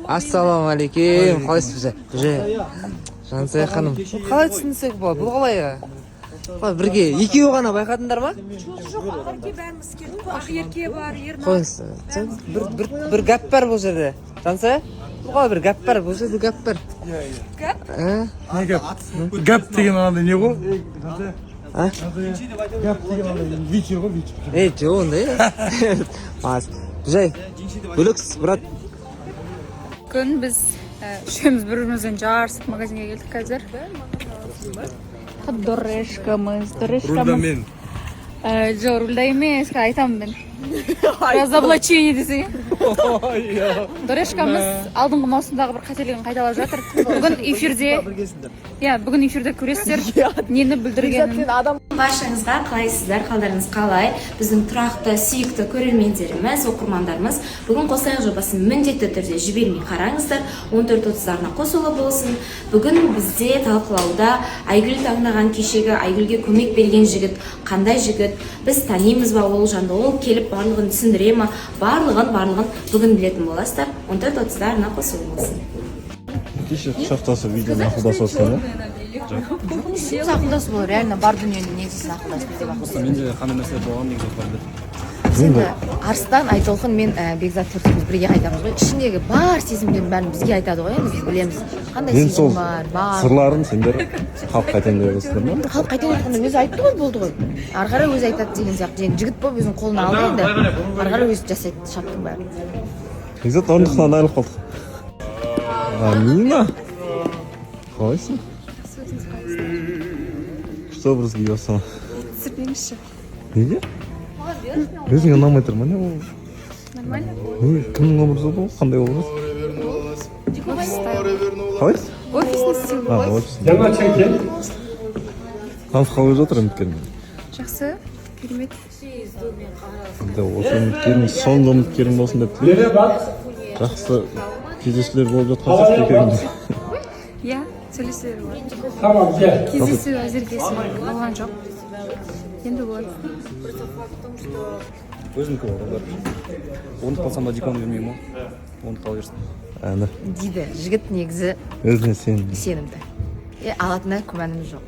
Ассалаумағалейкум. Қалайсыз уже? Жансая ханым. Қалай түсінсек болады? Бұл қалай? Қалай бірге екеуі ғана байқадыңдар ма? Жоқ, ағарке бәріміз келдік. Ақ ерке бар, ернар. Қойыңыз. Bir гәп бар бұл жерде. Жансая? Бұл қалай бір гәп бар? Бұл жерде гәп бар. Гәп? Не гәп? Гәп деген андай не ғой? А? Гәп деген андай вичи ғой, вичи. Жоқ ондай. Мас. Жай. Бөлексіз, брат. Күн біз үшеуміз бір-бірімізбен жарысып магазинге келдік қазір. Дорешкамыз. Рульда мен. Жоқ, рульда емес, айтамын мен. Разоблачение десең. Дорешкамыз алдыңғы маусымдағы бір қателігін қайталап жатыр. Бүгін эфирде көресіздер нені білдіргенін. Баршаңызға қалайсыздар, қалдарыңыз қалай? Біздің тұрақты, сүйікті көрермендеріміз, оқырмандарымыз бүгін қосайық жобасын міндетті түрде жібермей қараңыздар. 14:30-дарына қосулы болсын. Бүгін бізде талқылауда Айгүл таңдаған кешегі Айгүлге көмек берген жігіт қандай жігіт? Біз танимыз ба ол жанды? Ол келіп барлығын түсіндіре ма? Барлығын бүгін білетін боласыздар. 14:30-дарына қосулы болсын. Кеше құшақтасып видеоны ақылдасып отқан ба? Сіз ақылдасып бол, реально бар дүниені негізі ақылдасып деп ақылдасып. Менде қандай мәселе болған негізі бар. Енді Арыстан, Айтолқын, мен Бекзат төртеуміз бірге айтамыз ғой. Ішіндегі бар сезімдерін бәрін бізге айтады ғой, біз білеміз. Қандай сезім бар. Сырларын сендер халық қайтайын деп отырсыңдар ма? Халық қайтайын айтқанда өзі айтты ғой, болды ғой. Ары қарай өзі айтады деген сияқты. Және жігіт болып өзінің қолына алды енді. Ары қарай өзі жасайды шаптың бәрі. Бекзат орындықтан айырылып қалдық. Амина. Қалайсың? Что образ киесің? Түсірмеңізші. Неге? Өзіңе ұнамай тұр ма не ол? Нормально? Кімнің образы бұл? Қандай образ? Қалайсың? Офисный стиль ғой. Жаңа чекен. Таныс қалай жатыр үміткермен? Жақсы, керемет. Осы үміткерің соңғы үміткерің болсын деп тілеймін. Жақсы кездесулер болып жатқан сияқты екеуіңде. Иә, сөйлесулер болады. Кездесу әзірге болған жоқ. Енді болады. Өзімді бар. Орындық қалсам ба диплом бермеймін ма? Орындық қала берсін. Әні. Дейді, жігіт негізі Өзіне сенімді. Алатынына күмәніміз жоқ.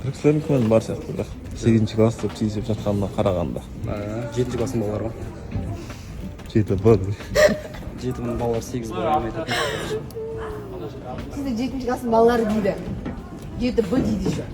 Түркісілердің күмәні бар сияқты бірақ 8-ші класты тиісіп жатқанына қарағанда. 7-ші класстың балалары ма? 7 Б. 7-нің балалары 8 бар. Сізді 7-ші кластың балалары дейді. 7 Б дейді же.